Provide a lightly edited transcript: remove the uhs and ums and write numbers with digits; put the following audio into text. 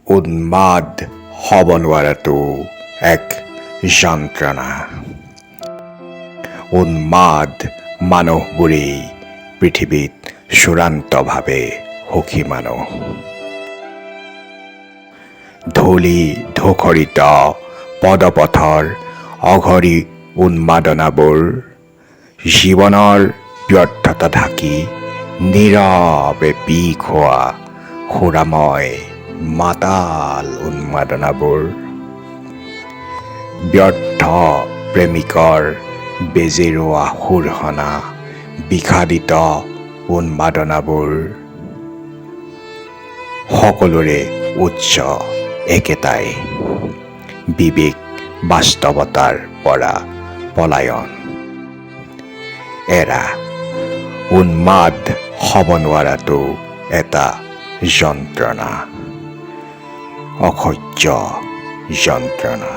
উন্মাদ হ'ব নোৱাৰাটো এক যন্ত্ৰণা। উন্মাদ মানুহবোৰেই পৃথিৱীত চূড়ান্তভাৱে সুখী মানুহ। ধূলি ধূসৰিত পদপথৰ অঘৰী উন্মাদনাবোৰ, জীৱনৰ ব্যৰ্থতা ঢাকি নীৰৱে বিষ হোৱা সুৰাময় মাতাল উন্মাদনাবোৰ, ব্যৰ্থ প্ৰেমিকৰ বেজেৰোৱা সুৰসনা বিষাদিত উন্মাদনাবোৰ, সকলোৰে উৎস একেটাই, বিবেক বাস্তৱতাৰ পৰা পলায়ন। এৰা, উন্মাদ হ'ব নোৱাৰাটো এটা যন্ত্ৰণা, অসহ্য যন্ত্ৰণা।